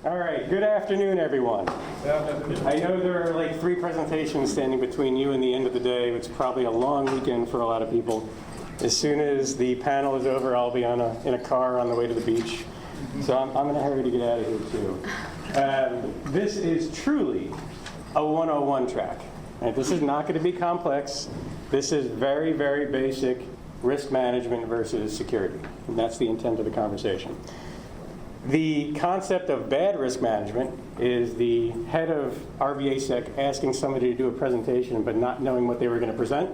All right, good afternoon, everyone. I know there are like 3 presentations standing between you and the end of the day. It's probably a long weekend for a lot of people. As soon as the panel is over, I'll be in a car on the way to the beach. So I'm going to hurry to get out of here, too. This is truly a 101 track. Right? This is not going to be complex. This is very, very basic risk management versus security. And that's the intent of the conversation. The concept of bad risk management is the head of RVAsec asking somebody to do a presentation but not knowing what they were going to present.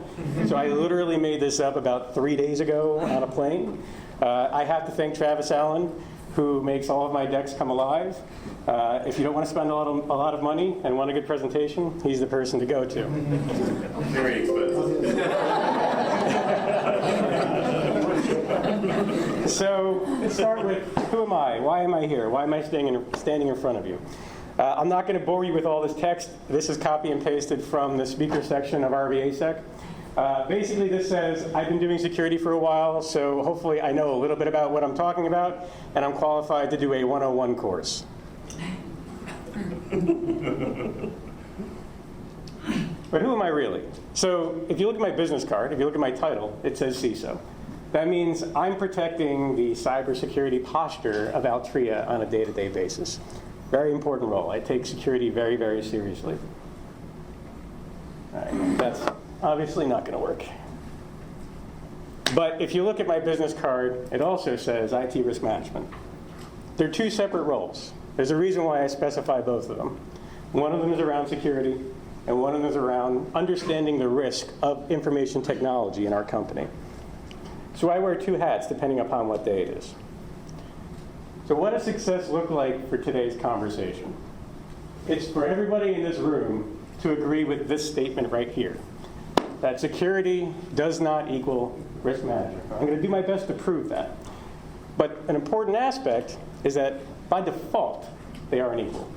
So I literally made this up about 3 days ago on a plane. I have to thank Travis Allen, who makes all of my decks come alive. If you don't want to spend a lot of money and want a good presentation, he's the person to go to. Very expensive. So let's start with, who am I? Why am I here? Why am I standing in front of you? I'm not going to bore you with all this text. This is copy and pasted from the speaker section of RVAsec. Basically, this says, I've been doing security for a while, so hopefully I know a little bit about what I'm talking about, and I'm qualified to do a 101 course. But who am I really? So if you look at my business card, if you look at my title, it says CISO. That means I'm protecting the cybersecurity posture of Altria on a day-to-day basis. Very important role. I take security very, very seriously. All right, that's obviously not going to work. But if you look at my business card, it also says IT risk management. They're 2 separate roles. There's a reason why I specify both of them. One of them is around security, and one of them is around understanding the risk of information technology in our company. So I wear 2 hats depending upon what day it is. So what does success look like for today's conversation? It's for everybody in this room to agree with this statement right here, that security does not equal risk management. I'm going to do my best to prove that. But an important aspect is that by default, they aren't equal.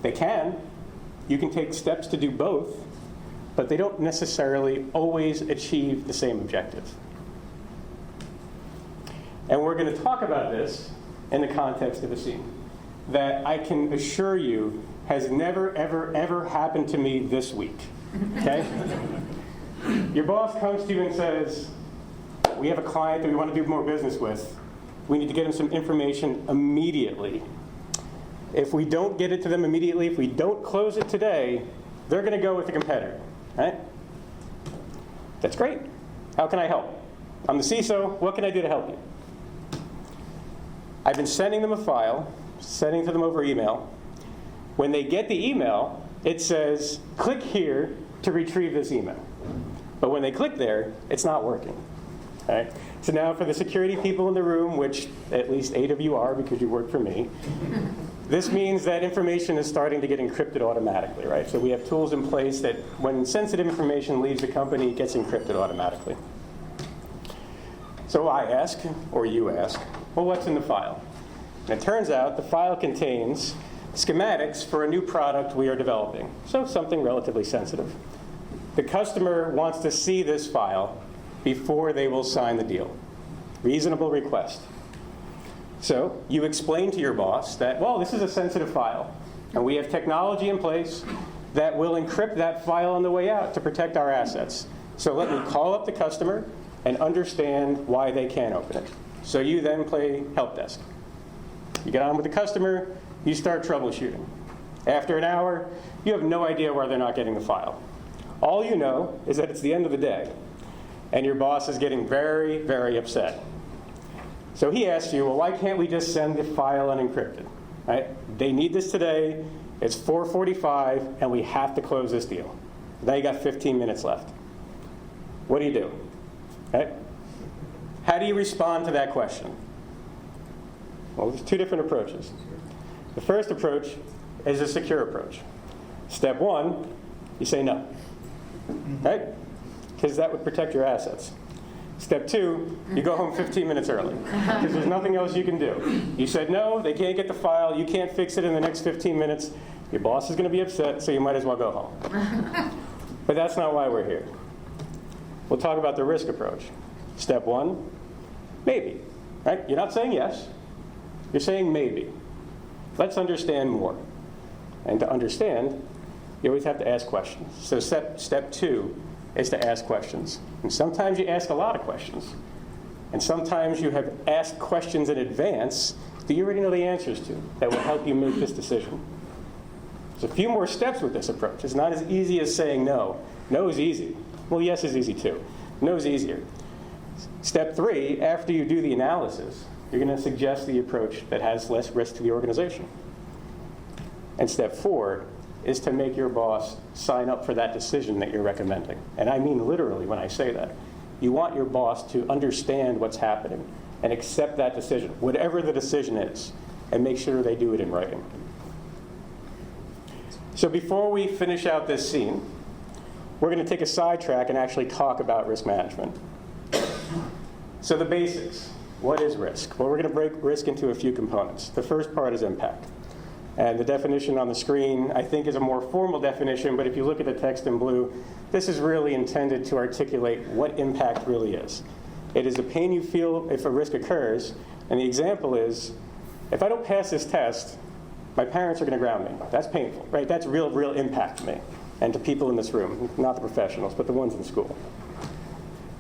They can. You can take steps to do both, but they don't necessarily always achieve the same objective. And we're going to talk about this in the context of a scene that I can assure you has never, ever, ever happened to me this week. Okay? Your boss comes to you and says, we have a client that we want to do more business with. We need to get them some information immediately. If we don't get it to them immediately, if we don't close it today, they're going to go with a competitor. Right? That's great. How can I help? I'm the CISO. What can I do to help you? I've been sending them a file, sending to them over email. When they get the email, it says, click here to retrieve this email. But when they click there, it's not working. Right? So now for the security people in the room, which at least 8 of you are because you work for me, this means that information is starting to get encrypted automatically. Right? So we have tools in place that when sensitive information leaves the company, it gets encrypted automatically. So I ask, or you ask, well, what's in the file? And it turns out the file contains schematics for a new product we are developing, so something relatively sensitive. The customer wants to see this file before they will sign the deal. Reasonable request. So you explain to your boss that, well, this is a sensitive file, and we have technology in place that will encrypt that file on the way out to protect our assets. So let me call up the customer and understand why they can't open it. So you then play help desk. You get on with the customer, you start troubleshooting. After an hour, you have no idea why they're not getting the file. All you know is that it's the end of the day, and your boss is getting very, very upset. So he asks you, well, why can't we just send the file unencrypted? Right? They need this today, it's 4:45, and we have to close this deal. Now you got 15 minutes left. What do you do? Right? How do you respond to that question? Well, there's 2 different approaches. The first approach is a secure approach. Step 1, you say no. Right? Because that would protect your assets. Step 2, you go home 15 minutes early. Because there's nothing else you can do. You said no, they can't get the file, you can't fix it in the next 15 minutes. Your boss is going to be upset, so you might as well go home. But that's not why we're here. We'll talk about the risk approach. Step 1, maybe. Right? You're not saying yes. You're saying maybe. let's understand more. And to understand, you always have to ask questions. So step 2 is to ask questions. And sometimes you ask a lot of questions. And sometimes you have asked questions in advance that you already know the answers to that will help you make this decision. There's a few more steps with this approach. It's not as easy as saying no. No is easy. Well, yes is easy too. No is easier. Step 3, after you do the analysis, you're going to suggest the approach that has less risk to the organization. And step 4 is to make your boss sign up for that decision that you're recommending. And I mean literally when I say that. You want your boss to understand what's happening and accept that decision, whatever the decision is, and make sure they do it in writing. So before we finish out this scene, we're going to take a sidetrack and actually talk about risk management. So the basics. What is risk? Well, we're going to break risk into a few components. The first part is impact. And the definition on the screen, I think, is a more formal definition, but if you look at the text in blue, this is really intended to articulate what impact really is. It is the pain you feel if a risk occurs, and the example is, if I don't pass this test, my parents are going to ground me. That's painful, right? That's real impact to me and to people in this room, not the professionals, but the ones in school.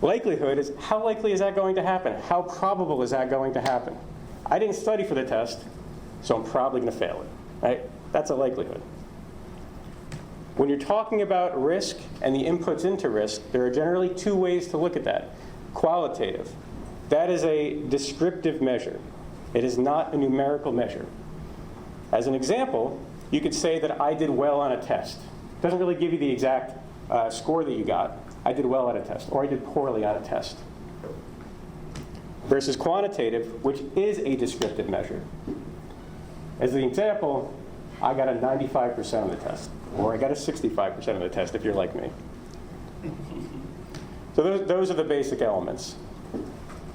Likelihood is, how likely is that going to happen? How probable is that going to happen? I didn't study for the test, so I'm probably going to fail it. Right? That's a likelihood. When you're talking about risk and the inputs into risk, there are generally 2 ways to look at that. Qualitative. That is a descriptive measure. It is not a numerical measure. As an example, you could say that I did well on a test. It doesn't really give you the exact score that you got. I did well on a test, or I did poorly on a test. Versus quantitative, which is a descriptive measure. As an example, I got a 95% on the test, or I got a 65% on the test if you're like me. So those are the basic elements.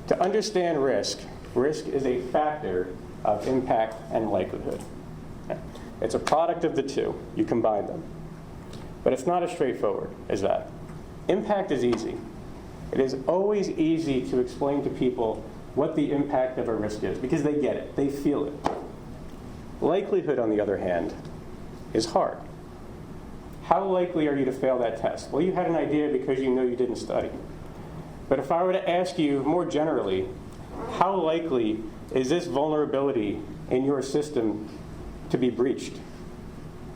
To understand risk is a factor of impact and likelihood. It's a product of the 2. You combine them. But it's not as straightforward as that. Impact is easy. It is always easy to explain to people what the impact of a risk is, because they get it. They feel it. Likelihood, on the other hand, is hard. How likely are you to fail that test? Well, you had an idea because you know you didn't study. But if I were to ask you more generally, how likely is this vulnerability in your system to be breached?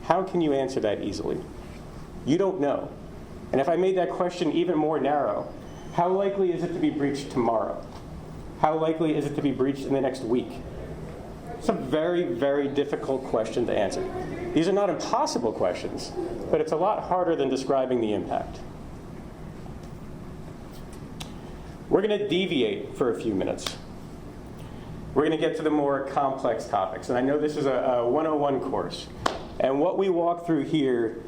How can you answer that easily? You don't know. And if I made that question even more narrow, how likely is it to be breached tomorrow? How likely is it to be breached in the next week? It's a very, very difficult question to answer. These are not impossible questions, but it's a lot harder than describing the impact. We're going to deviate for a few minutes. We're going to get to the more complex topics. And I know this is a 101 course. And what we walk through here,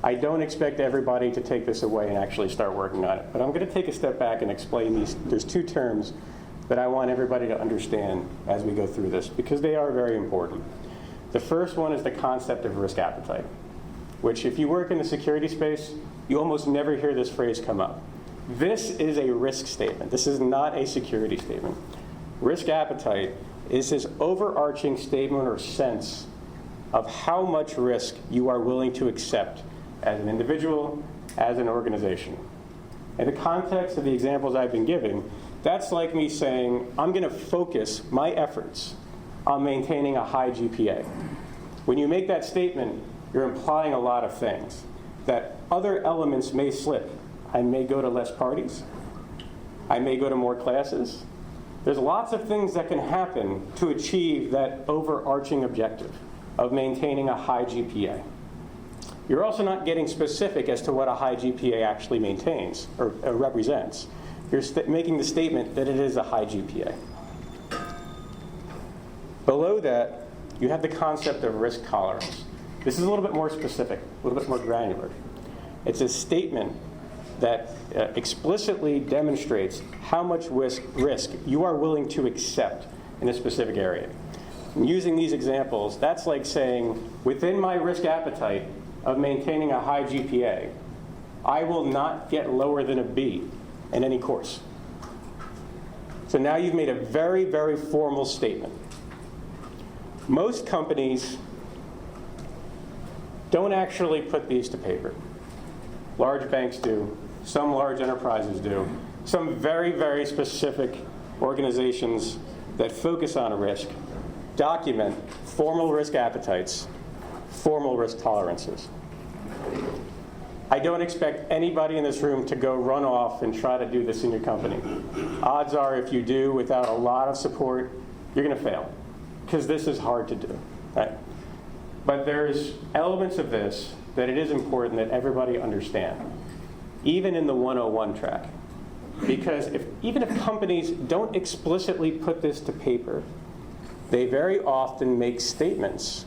I don't expect everybody to take this away and actually start working on it. But I'm going to take a step back and explain these. There's 2 terms that I want everybody to understand as we go through this, because they are very important. The first one is the concept of risk appetite, which if you work in the security space, you almost never hear this phrase come up. This is a risk statement. This is not a security statement. Risk appetite is this overarching statement or sense of how much risk you are willing to accept as an individual, as an organization. In the context of the examples I've been giving, that's like me saying, I'm going to focus my efforts on maintaining a high GPA. When you make that statement, you're implying a lot of things. That other elements may slip. I may go to less parties. I may go to more classes. There's lots of things that can happen to achieve that overarching objective of maintaining a high GPA. You're also not getting specific as to what a high GPA actually maintains or represents. You're making the statement that it is a high GPA. Below that, you have the concept of risk tolerance. This is a little bit more specific, a little bit more granular. It's a statement that explicitly demonstrates how much risk you are willing to accept in a specific area. And using these examples, that's like saying, within my risk appetite of maintaining a high GPA, I will not get lower than a B in any course. So now you've made a very, very formal statement. Most companies don't actually put these to paper. Large banks do. Some large enterprises do. Some very, very specific organizations that focus on a risk document formal risk appetites, formal risk tolerances. I don't expect anybody in this room to go run off and try to do this in your company. Odds are if you do without a lot of support, you're going to fail, because this is hard to do. Right? But there's elements of this that it is important that everybody understand, even in the 101 track. Because even if companies don't explicitly put this to paper, they very often make statements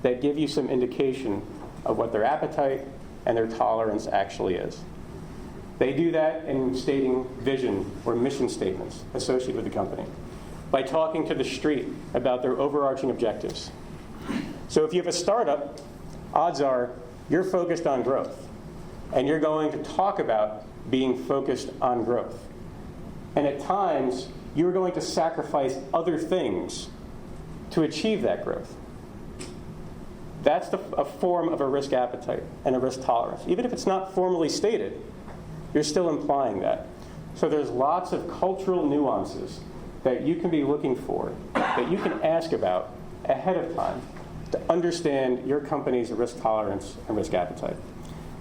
that give you some indication of what their appetite and their tolerance actually is. They do that in stating vision or mission statements associated with the company, by talking to the street about their overarching objectives. So if you have a startup, odds are you're focused on growth, and you're going to talk about being focused on growth. And at times, you're going to sacrifice other things to achieve that growth. That's a form of a risk appetite and a risk tolerance. Even if it's not formally stated, you're still implying that. So there's lots of cultural nuances that you can be looking for, that you can ask about ahead of time to understand your company's risk tolerance and risk appetite.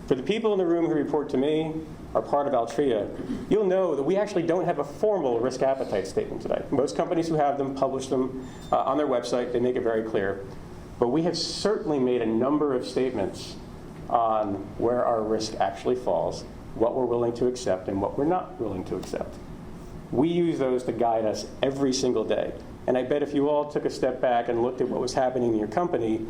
For the people in the room who report to me, are part of Altria, you'll know that we actually don't have a formal risk appetite statement today. Most companies who have them publish them on their website. They make it very clear. But we have certainly made a number of statements on where our risk actually falls, what we're willing to accept and what we're not willing to accept. We use those to guide us every single day. And I bet if you all took a step back and looked at what was happening in your company,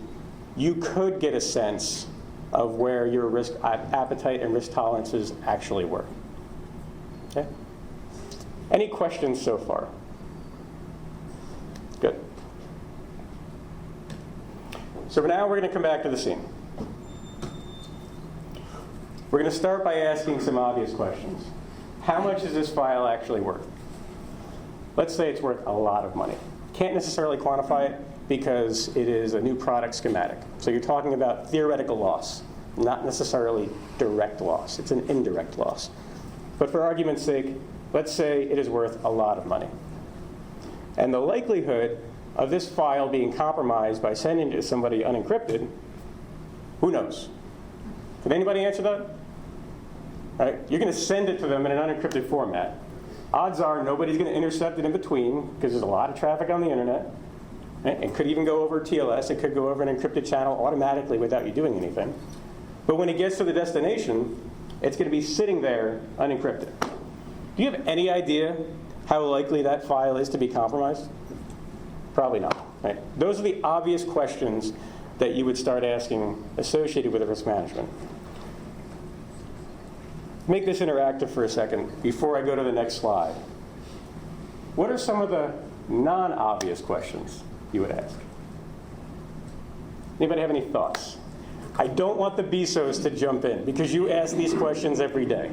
you could get a sense of where your risk appetite and risk tolerances actually were. Okay? Any questions so far? Good. So now we're going to come back to the scene. We're going to start by asking some obvious questions. How much is this file actually worth? Let's say it's worth a lot of money. Can't necessarily quantify it because it is a new product schematic. So you're talking about theoretical loss, not necessarily direct loss. It's an indirect loss. But for argument's sake, let's say it is worth a lot of money. And the likelihood of this file being compromised by sending it to somebody unencrypted, who knows? Could anybody answer that? Right? You're going to send it to them in an unencrypted format. Odds are nobody's going to intercept it in between because there's a lot of traffic on the internet. Right? It could even go over TLS. It could go over an encrypted channel automatically without you doing anything. But when it gets to the destination, it's going to be sitting there unencrypted. Do you have any idea how likely that file is to be compromised? Probably not. Right? Those are the obvious questions that you would start asking associated with risk management. Make this interactive for a second before I go to the next slide. What are some of the non-obvious questions you would ask? Anybody have any thoughts? I don't want the BSOs to jump in because you ask these questions every day.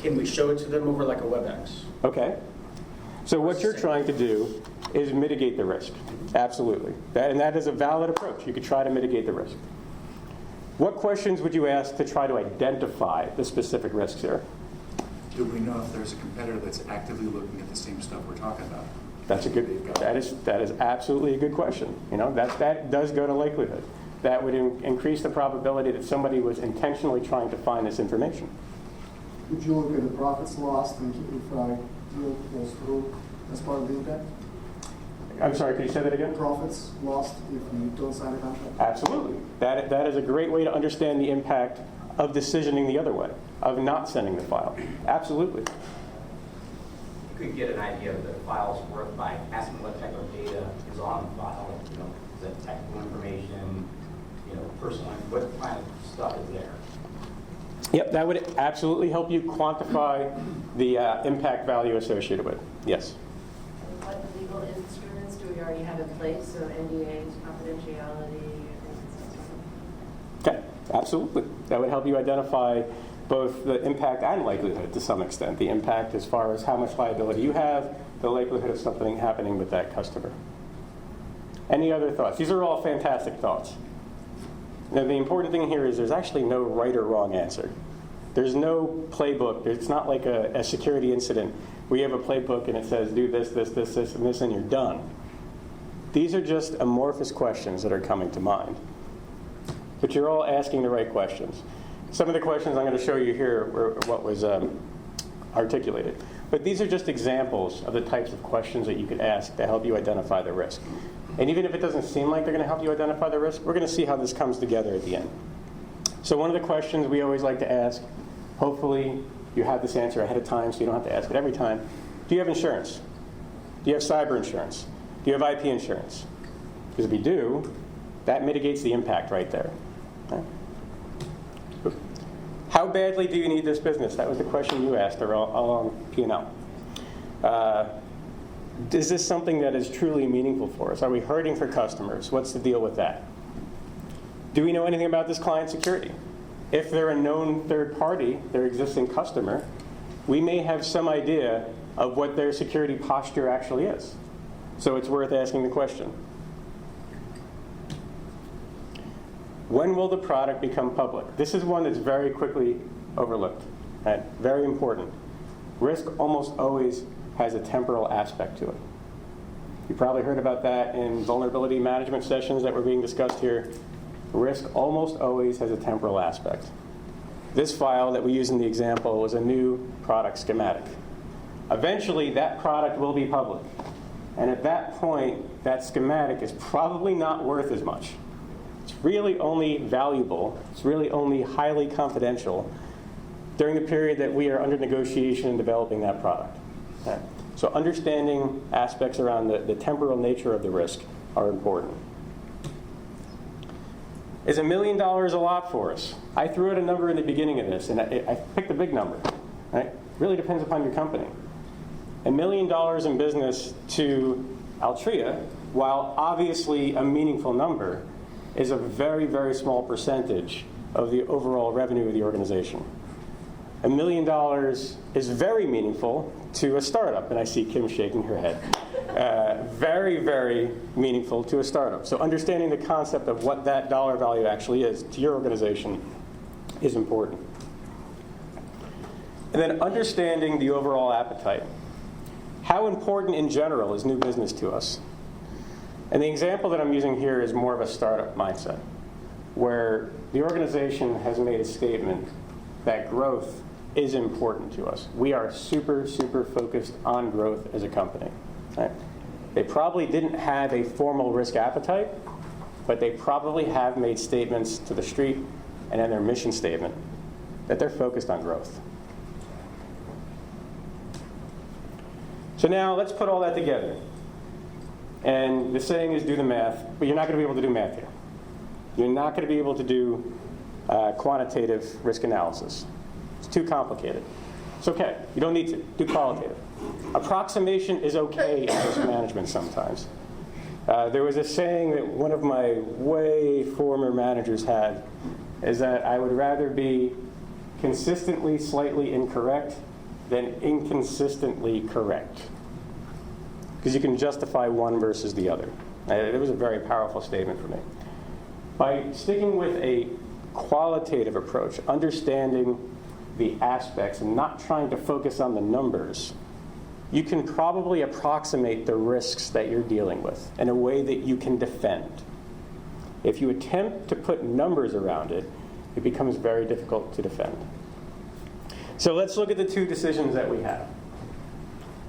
Can we show it to them over like a WebEx? Okay. So what you're trying to do is mitigate the risk. Absolutely. That is a valid approach. You could try to mitigate the risk. What questions would you ask to try to identify the specific risks here? Do we know if there's a competitor that's actively looking at the same stuff we're talking about? That's a good. That is absolutely a good question. You know, that does go to likelihood. That would increase the probability that somebody was intentionally trying to find this information. Would you look at the profits lost and if deal goes through as part of the impact? I'm sorry, could you say that again? Profits lost if you don't sign a contract? Absolutely. That is a great way to understand the impact of decisioning the other way, of not sending the file. Absolutely. You could get an idea of the file's worth by asking what type of data is on the file. You know, is it technical information, personal, what kind of stuff is there? Yep, that would absolutely help you quantify the impact value associated with it. Yes. What legal instruments do we already have in place? So NDAs, confidentiality, things. Okay, absolutely. That would help you identify both the impact and likelihood to some extent. The impact as far as how much liability you have, the likelihood of something happening with that customer. Any other thoughts? These are all fantastic thoughts. Now, the important thing here is there's actually no right or wrong answer. There's no playbook. It's not like a security incident where you have a playbook and it says do this, this, this, this, and this, and you're done. These are just amorphous questions that are coming to mind. But you're all asking the right questions. Some of the questions I'm going to show you here were what was articulated. But these are just examples of the types of questions that you could ask to help you identify the risk. And even if it doesn't seem like they're going to help you identify the risk, we're going to see how this comes together at the end. So one of the questions we always like to ask, hopefully you have this answer ahead of time so you don't have to ask it every time. Do you have insurance? Do you have cyber insurance? Do you have IP insurance? Because if you do, that mitigates the impact right there. Okay? How badly do you need this business? That was the question you asked along P&L. Is this something that is truly meaningful for us? Are we hurting for customers? What's the deal with that? Do we know anything about this client security? If they're a known third party, their existing customer, we may have some idea of what their security posture actually is. So it's worth asking the question. When will the product become public? This is one that's very quickly overlooked. Right? Very important. Risk almost always has a temporal aspect to it. You probably heard about that in vulnerability management sessions that were being discussed here. Risk almost always has a temporal aspect. This file that we use in the example was a new product schematic. Eventually, that product will be public. And at that point, that schematic is probably not worth as much. It's really only valuable, it's really only highly confidential during the period that we are under negotiation and developing that product. Okay? So understanding aspects around the temporal nature of the risk are important. Is $1 million a lot for us? I threw out a number in the beginning of this, and I picked a big number. Right? Really depends upon your company. $1 million in business to Altria, while obviously a meaningful number, is a very, very small percentage of the overall revenue of the organization. $1 million is very meaningful to a startup, and I see Kim shaking her head. Very, very meaningful to a startup. So understanding the concept of what that dollar value actually is to your organization is important. And then understanding the overall appetite. How important in general is new business to us? And the example that I'm using here is more of a startup mindset, where the organization has made a statement that growth is important to us. We are super, super focused on growth as a company. Right? They probably didn't have a formal risk appetite, but they probably have made statements to the street and in their mission statement that they're focused on growth. So now let's put all that together. And the saying is do the math, but you're not going to be able to do math here. You're not going to be able to do quantitative risk analysis. It's too complicated. It's okay. You don't need to. Do qualitative. Approximation is okay in risk management sometimes. There was a saying that one of my way former managers had, is that I would rather be consistently slightly incorrect than inconsistently correct. Because you can justify one versus the other. It was a very powerful statement for me. By sticking with a qualitative approach, understanding the aspects and not trying to focus on the numbers, you can probably approximate the risks that you're dealing with in a way that you can defend. If you attempt to put numbers around it, it becomes very difficult to defend. So let's look at the two decisions that we have.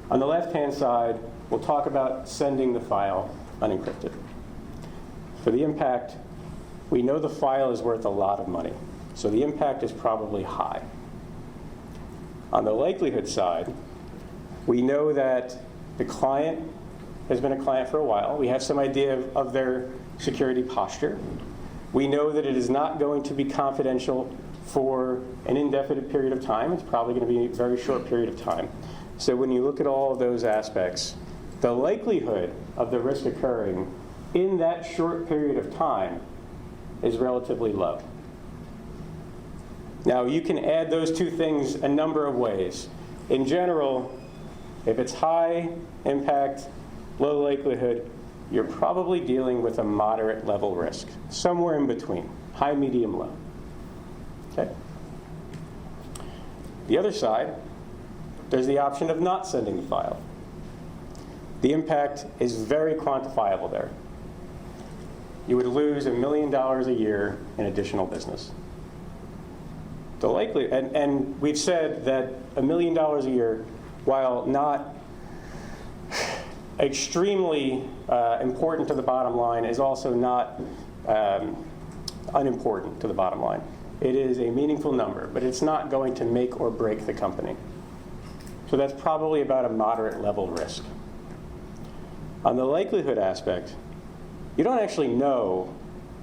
On the left-hand side, we'll talk about sending the file unencrypted. For the impact, we know the file is worth a lot of money, so the impact is probably high. On the likelihood side, we know that the client has been a client for a while. We have some idea of their security posture. We know that it is not going to be confidential for an indefinite period of time. It's probably going to be a very short period of time. So when you look at all of those aspects, the likelihood of the risk occurring in that short period of time is relatively low. Now, you can add those two things a number of ways. In general, if it's high impact, low likelihood, you're probably dealing with a moderate level risk, somewhere in between, high, medium, low. Okay? The other side, there's the option of not sending the file. The impact is very quantifiable there. You would lose $1 million a year in additional business. And we've said that $1 million a year, while not extremely important to the bottom line, is also not unimportant to the bottom line. It is a meaningful number, but it's not going to make or break the company. So that's probably about a moderate level risk. On the likelihood aspect, you don't actually know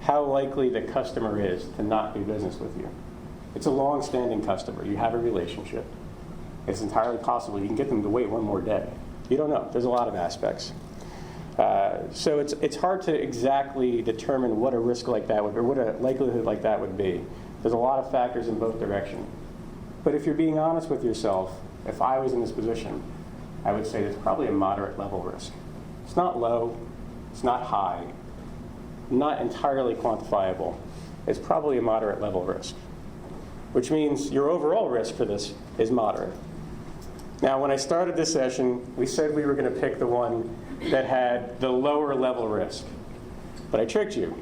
how likely the customer is to not do business with you. It's a long-standing customer. You have a relationship. It's entirely possible you can get them to wait one more day. You don't know. There's a lot of aspects. So it's hard to exactly determine what a risk like that would be, or what a likelihood like that would be. There's a lot of factors in both directions. But if you're being honest with yourself, if I was in this position, I would say it's probably a moderate level risk. It's not low. It's not high. Not entirely quantifiable. It's probably a moderate level risk, which means your overall risk for this is moderate. Now, when I started this session, we said we were going to pick the one that had the lower level risk. But I tricked you.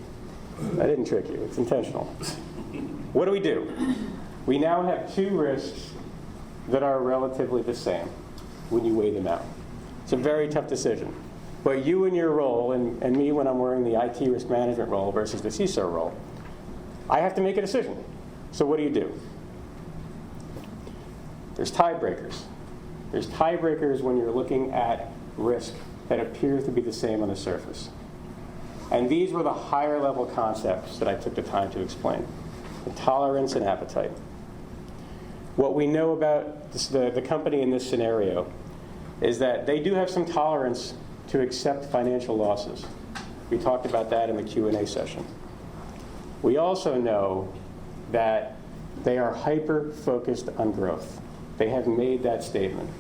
I didn't trick you. It's intentional. What do? We now have two risks that are relatively the same when you weigh them out. It's a very tough decision. But you in your role, and me when I'm wearing the IT risk management role versus the CISO role, I have to make a decision. So what do? There's tiebreakers. There's tiebreakers when you're looking at risk that appears to be the same on the surface. And these were the higher level concepts that I took the time to explain. The tolerance and appetite. What we know about the company in this scenario is that they do have some tolerance to accept financial losses. We talked about that in the Q&A session. We also know that they are hyper-focused on growth. They have made that statement.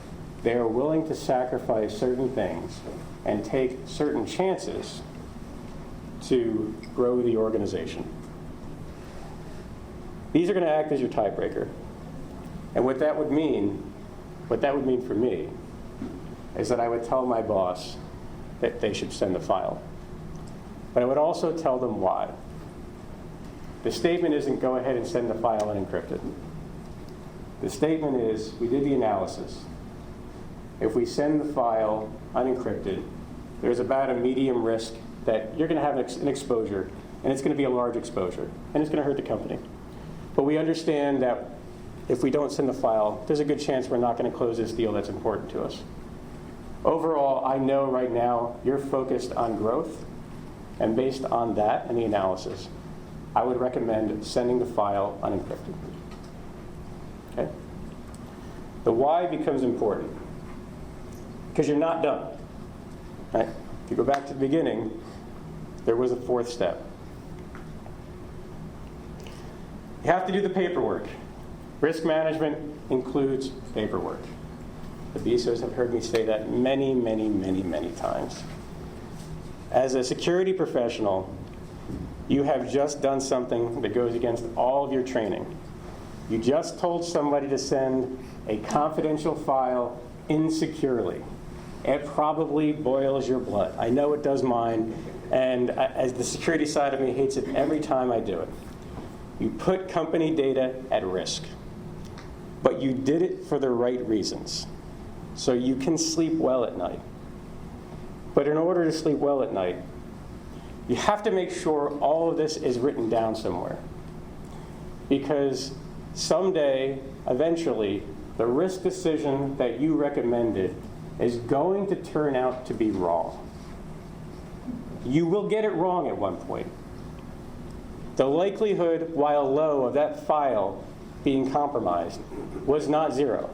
They are willing to sacrifice certain things and take certain chances to grow the organization. These are going to act as your tiebreaker. And what that would mean for me, is that I would tell my boss that they should send the file. But I would also tell them why. The statement isn't go ahead and send the file unencrypted. The statement is, we did the analysis. If we send the file unencrypted, there's about a medium risk that you're going to have an exposure, and it's going to be a large exposure, and it's going to hurt the company. But we understand that if we don't send the file, there's a good chance we're not going to close this deal that's important to us. Overall, I know right now you're focused on growth, and based on that and the analysis, I would recommend sending the file unencrypted. Okay? The why becomes important, because you're not done. Right? If you go back to the beginning, there was a fourth step. You have to do the paperwork. Risk management includes paperwork. The BSOs have heard me say that many, many, many, many times. As a security professional, you have just done something that goes against all of your training. You just told somebody to send a confidential file insecurely. It probably boils your blood. I know it does mine, and as the security side of me hates it every time I do it. You put company data at risk, but you did it for the right reasons, so you can sleep well at night. But in order to sleep well at night, you have to make sure all of this is written down somewhere. Because someday, eventually, the risk decision that you recommended is going to turn out to be wrong. You will get it wrong at one point. The likelihood, while low, of that file being compromised was not zero.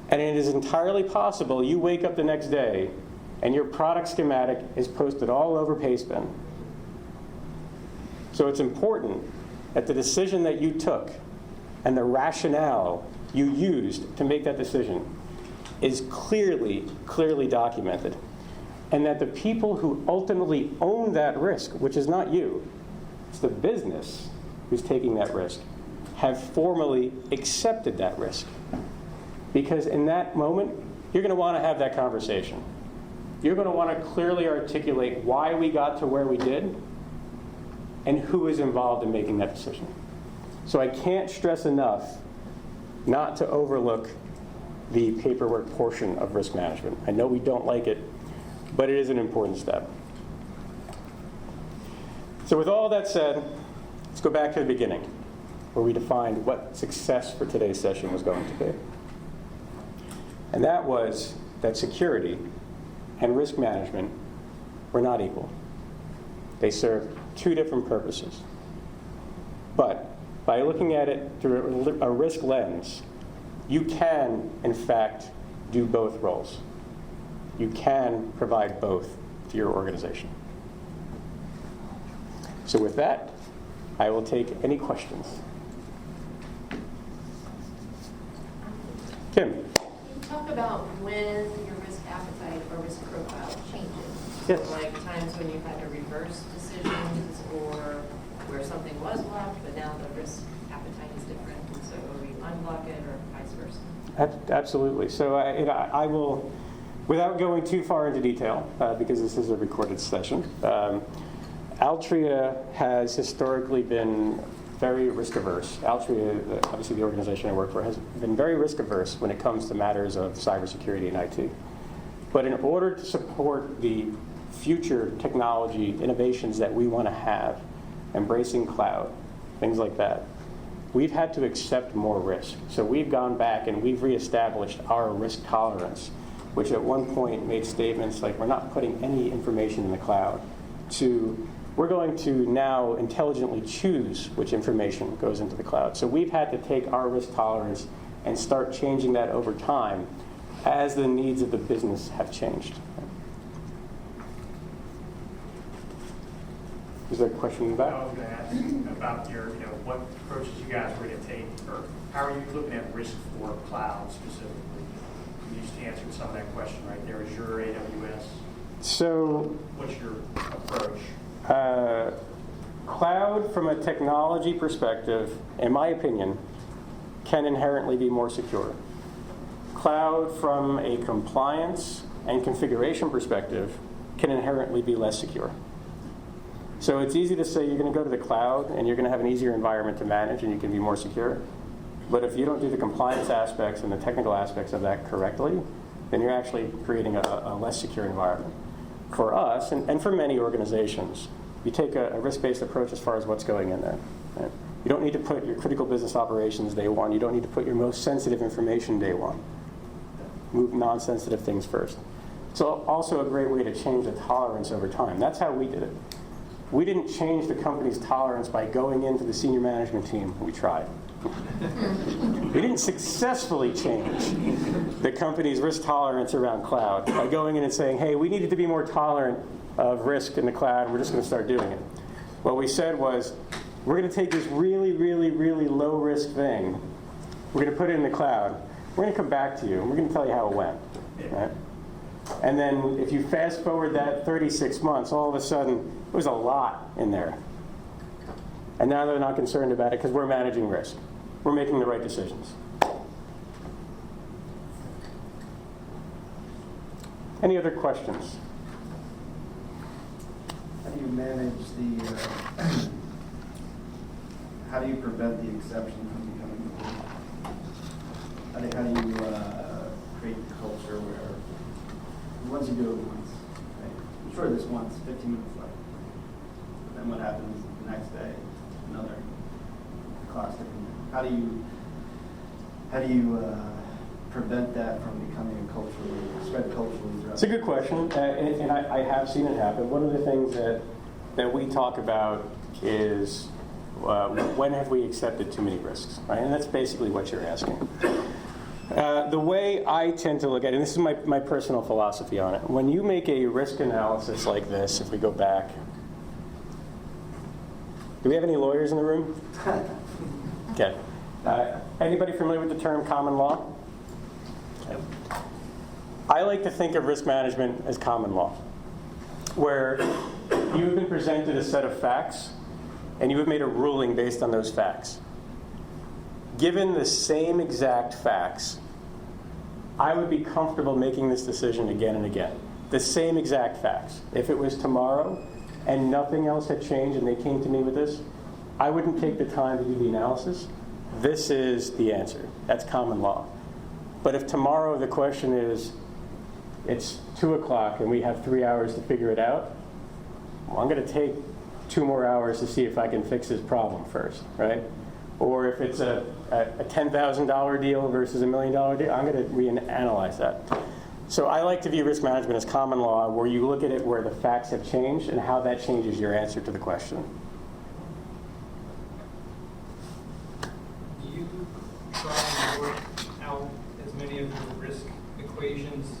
And it is entirely possible you wake up the next day and your product schematic is posted all over Pastebin. So it's important that the decision that you took and the rationale you used to make that decision is clearly documented. and that the people who ultimately own that risk, which is not you, it's the business who's taking that risk, have formally accepted that risk. Because in that moment, you're going to want to have that conversation. You're going to want to clearly articulate why we got to where we did and who is involved in making that decision. So I can't stress enough not to overlook the paperwork portion of risk management. I know we don't like it, but it is an important step. So with all that said, let's go back to the beginning, where we defined what success for today's session was going to be. And that was that security and risk management were not equal. They serve two different purposes. But by looking at it through a risk lens, you can, in fact, do both roles. You can provide both to your organization. So with that, I will take any questions. Kim. Can you talk about when your risk appetite or risk profile changes? Yes. So like times when you've had to reverse decisions or where something was blocked, but now the risk appetite is different, and so we unblock it or vice versa? Absolutely. So I will, without going too far into detail, because this is a recorded session, Altria has historically been very risk averse. Altria, obviously the organization I work for, has been very risk averse when it comes to matters of cybersecurity and IT. But in order to support the future technology innovations that we want to have, embracing cloud, things like that, we've had to accept more risk. So we've gone back and we've reestablished our risk tolerance, which at one point made statements like, we're not putting any information in the cloud, to we're going to now intelligently choose which information goes into the cloud. So we've had to take our risk tolerance and start changing that over time as the needs of the business have changed. Is there a question in the back? I was going to ask about your, what approaches you guys were going to take, or how are you looking at risk for cloud specifically? You just answered some of that question right there. Azure, AWS. So, what's your approach? Cloud, from a technology perspective, in my opinion, can inherently be more secure. Cloud, from a compliance and configuration perspective, can inherently be less secure. So it's easy to say you're going to go to the cloud and you're going to have an easier environment to manage and you can be more secure. But if you don't do the compliance aspects and the technical aspects of that correctly, then you're actually creating a less secure environment. For us, and for many organizations, you take a risk-based approach as far as what's going in there. Right? You don't need to put your critical business operations day one. You don't need to put your most sensitive information day one. Move non-sensitive things first. So also a great way to change the tolerance over time. That's how we did it. We didn't change the company's tolerance by going into the senior management team. We tried. We didn't successfully change the company's risk tolerance around cloud by going in and saying, hey, we needed to be more tolerant of risk in the cloud, and we're just going to start doing it. What we said was, we're going to take this really, really, really low-risk thing, we're going to put it in the cloud, we're going to come back to you, and we're going to tell you how it went. Right? And then if you fast forward that 36 months, all of a sudden, there was a lot in there. And now they're not concerned about it because we're managing risk. We're making the right decisions. Any other questions? How do you manage the, how do you prevent the exception from becoming the rule? How do you create a culture where once you do it once, right? I'm sure this once, 15 minutes left. But then what happens the next day? Another class different. How do you prevent that from becoming a culturally, spread culturally throughout? It's a good question, and I have seen it happen. One of the things that we talk about is when have we accepted too many risks, right? And that's basically what you're asking. The way I tend to look at it, and this is my personal philosophy on it, when you make a risk analysis like this, if we go back, do we have any lawyers in the room? Okay. Anybody familiar with the term common law? Okay. I like to think of risk management as common law. where you have been presented a set of facts and you have made a ruling based on those facts. Given the same exact facts, I would be comfortable making this decision again and again. The same exact facts. If it was tomorrow and nothing else had changed and they came to me with this, I wouldn't take the time to do the analysis. This is the answer. That's common law. But if tomorrow the question is, it's 2 o'clock and we have 3 hours to figure it out, well, I'm going to take 2 more hours to see if I can fix this problem first, right? Or if it's a $10,000 deal versus $1 million deal, I'm going to reanalyze that. So I like to view risk management as common law, where you look at it where the facts have changed and how that changes your answer to the question. Do you try and work out as many of your risk equations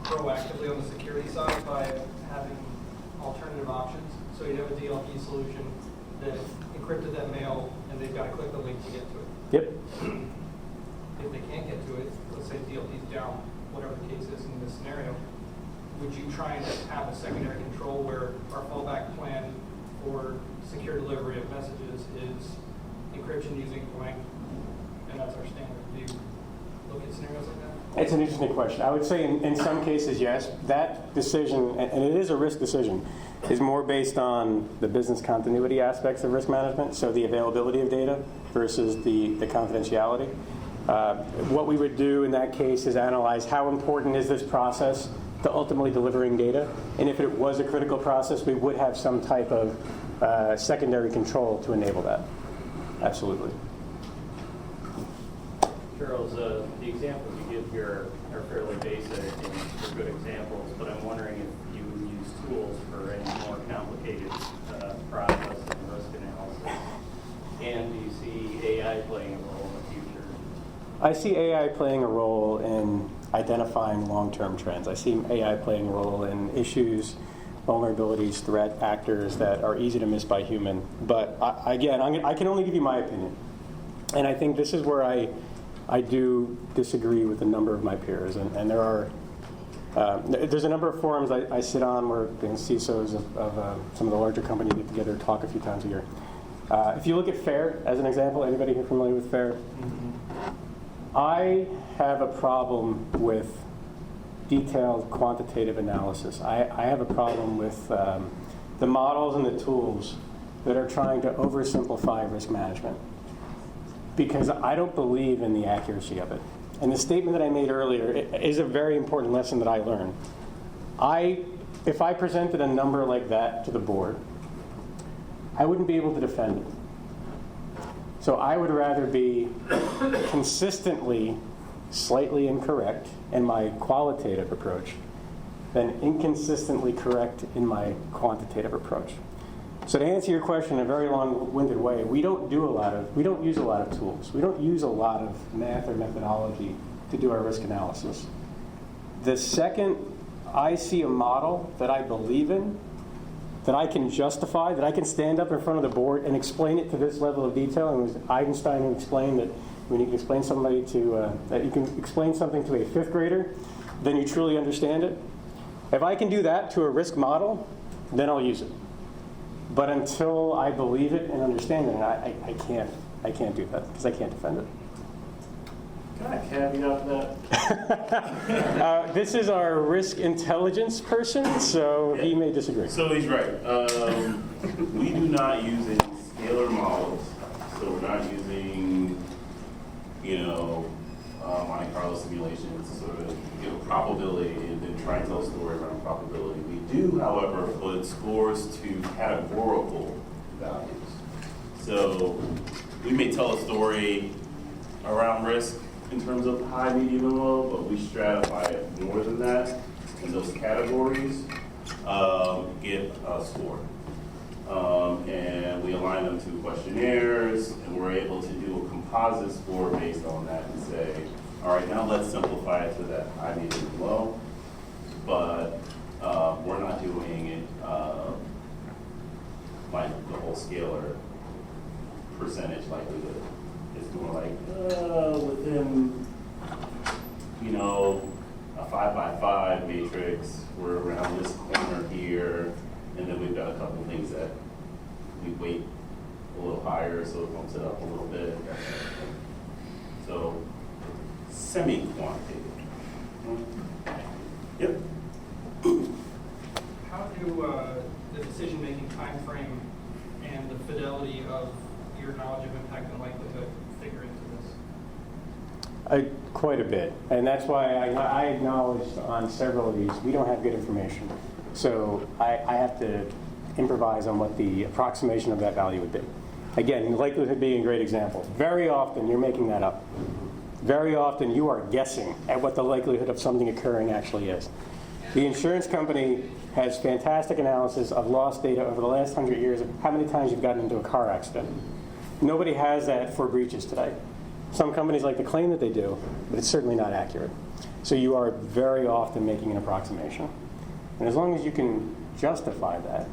proactively on the security side by having alternative options? So you have a DLP solution that encrypted that mail, and they've got to click the link to get to it. Yep. If they can't get to it, let's say DLP's down, whatever the case is in this scenario, would you try and have a secondary control where our fallback plan for secure delivery of messages is encryption using blank, and that's our standard? Do you look at scenarios like that? It's an interesting question. I would say in some cases, yes. That decision, and it is a risk decision, is more based on the business continuity aspects of risk management, so the availability of data versus the confidentiality. What we would do in that case is analyze how important is this process to ultimately delivering data, and if it was a critical process, we would have some type of secondary control to enable that. Absolutely. Charles, the examples you give here are fairly basic and they're good examples, but I'm wondering if you use tools for any more complicated process and risk analysis. And do you see AI playing a role in the future? I see AI playing a role in identifying long-term trends. I see AI playing a role in issues, vulnerabilities, threat actors that are easy to miss by human. But I can only give you my opinion. And I think this is where I do disagree with a number of my peers. And there are, there's a number of forums I sit on where CISOs of some of the larger companies get together and talk a few times a year. If you look at FAIR as an example, anybody here familiar with FAIR? I have a problem with detailed quantitative analysis. I have a problem with the models and the tools that are trying to oversimplify risk management, because I don't believe in the accuracy of it. And the statement that I made earlier is a very important lesson that I learned. If I presented a number like that to the board, I wouldn't be able to defend it. So I would rather be consistently slightly incorrect in my qualitative approach than inconsistently correct in my quantitative approach. So to answer your question in a very long-winded way, we don't use a lot of tools. We don't use a lot of math or methodology to do our risk analysis. The second I see a model that I believe in, that I can justify, that I can stand up in front of the board and explain it to this level of detail, and it was Einstein who explained that when you can explain that you can explain something to a 5th grader, then you truly understand it. If I can do that to a risk model, then I'll use it. But until I believe it and understand it, I can't do that because I can't defend it. Can I caveat that? This is our risk intelligence person, so he may disagree. So he's right. We do not use any scalar models, so we're not using, Monte Carlo simulations to sort of give a probability and then try and tell a story around probability. We do, however, put scores to categorical values. So we may tell a story around risk in terms of high, medium, and low, but we stratify it more than that. And those categories get a score. And we align them to questionnaires, and we're able to do a composite score based on that and say, all right, now let's simplify it to that high, medium, and low. But we're not doing it like the whole scalar percentage likelihood. It's more like within, a 5 by 5 matrix, we're around this corner here. things that we weight a little higher, so it bumps it up a little bit. So semi-quantitative. Yep. How do the decision-making timeframe and the fidelity of your knowledge of impact and likelihood figure into this? Quite a bit. And that's why I acknowledged on several of these, we don't have good information. So I have to improvise on what the approximation of that value would be. Again, likelihood being a great example. Very often you're making that up. Very often you are guessing at what the likelihood of something occurring actually is. The insurance company has fantastic analysis of loss data over the last 100 years of how many times you've gotten into a car accident. Nobody has that for breaches today. Some companies like to claim that they do, but it's certainly not accurate. So you are very often making an approximation. And as long as you can justify that,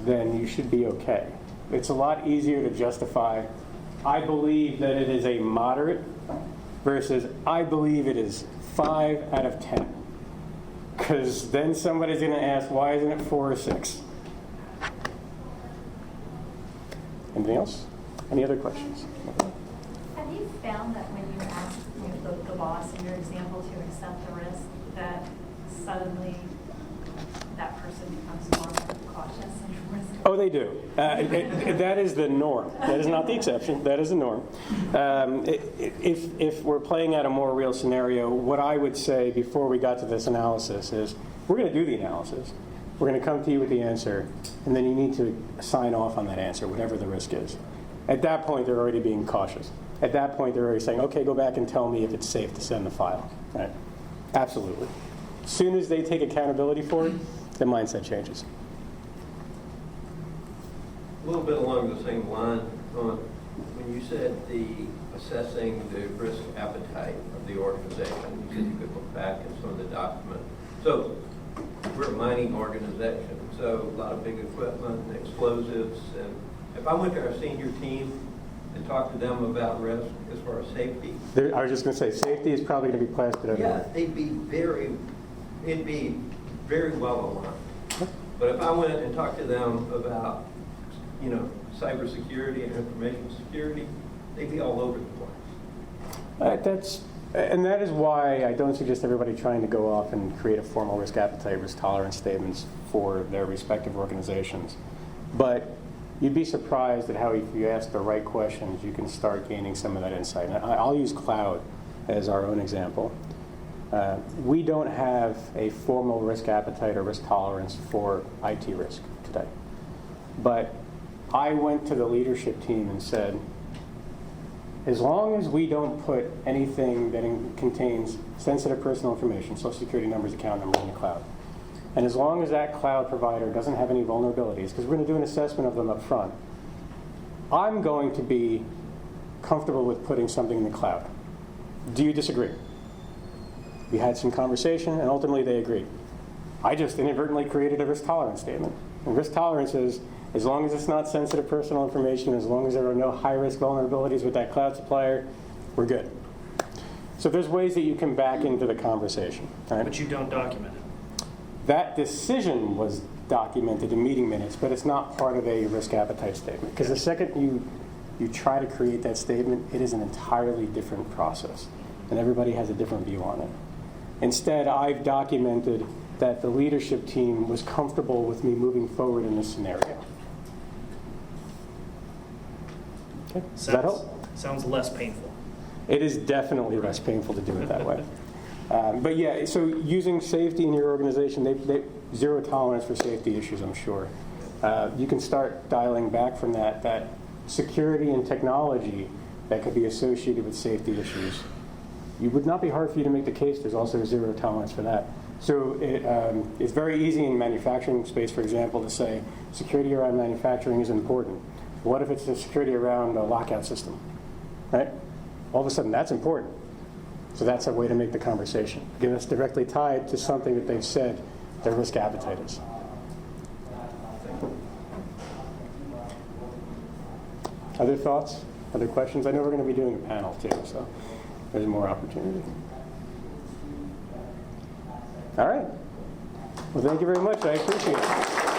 then you should be okay. It's a lot easier to justify, I believe that it is a moderate, versus I believe it is 5 out of 10. Because then somebody's going to ask, why isn't it 4 or 6? Anything else? Any other questions? Have you found that when you ask the boss in your example to accept the risk, that suddenly that person becomes more cautious and risk? Oh, they do. That is the norm. That is not the exception. That is the norm. If we're playing out a more real scenario, what I would say before we got to this analysis is we're going to do the analysis. We're going to come to you with the answer, and then you need to sign off on that answer, whatever the risk is. At that point, they're already being cautious. At that point, they're already saying, okay, go back and tell me if it's safe to send the file. Right? Absolutely. As soon as they take accountability for it, the mindset changes. A little bit along the same line, when you said the assessing the risk appetite of the organization, you said you could look back at some of the documents. So we're a mining organization, so a lot of big equipment and explosives. And if I went to our senior team and talked to them about risk as far as safety. I was just going to say, safety is probably going to be plastered everywhere. Yeah, it'd be very well aligned. But if I went and talked to them about, cybersecurity and information security, they'd be all over the place. That is why I don't suggest everybody trying to go off and create a formal risk appetite, risk tolerance statements for their respective organizations. But you'd be surprised at how, if you ask the right questions, you can start gaining some of that insight. And I'll use cloud as our own example. We don't have a formal risk appetite or risk tolerance for IT risk today. But I went to the leadership team and said, as long as we don't put anything that contains sensitive personal information, social security numbers, account numbers in the cloud, and as long as that cloud provider doesn't have any vulnerabilities, because we're going to do an assessment of them up front, I'm going to be comfortable with putting something in the cloud. Do you disagree? We had some conversation, and ultimately they agreed. I just inadvertently created a risk tolerance statement. And risk tolerance is, as long as it's not sensitive personal information, as long as there are no high-risk vulnerabilities with that cloud supplier, we're good. So there's ways that you can back into the conversation. Right? But you don't document it. That decision was documented in meeting minutes, but it's not part of a risk appetite statement. Because the second you try to create that statement, it is an entirely different process. And everybody has a different view on it. Instead, I've documented that the leadership team was comfortable with me moving forward in this scenario. Okay. Does that help? Sounds less painful. It is definitely less painful to do it that way. But yeah, so using safety in your organization, they zero tolerance for safety issues, I'm sure. You can start dialing back from that security and technology that could be associated with safety issues. It would not be hard for you to make the case there's also zero tolerance for that. So it's very easy in manufacturing space, for example, to say security around manufacturing is important. What if it's the security around a lockout system, right? All of a sudden, that's important. So that's a way to make the conversation. Again, it's directly tied to something that they've said their risk appetite is. Other thoughts? Other questions? I know we're going to be doing a panel too, so there's more opportunity. All right. Well, thank you very much. I appreciate it.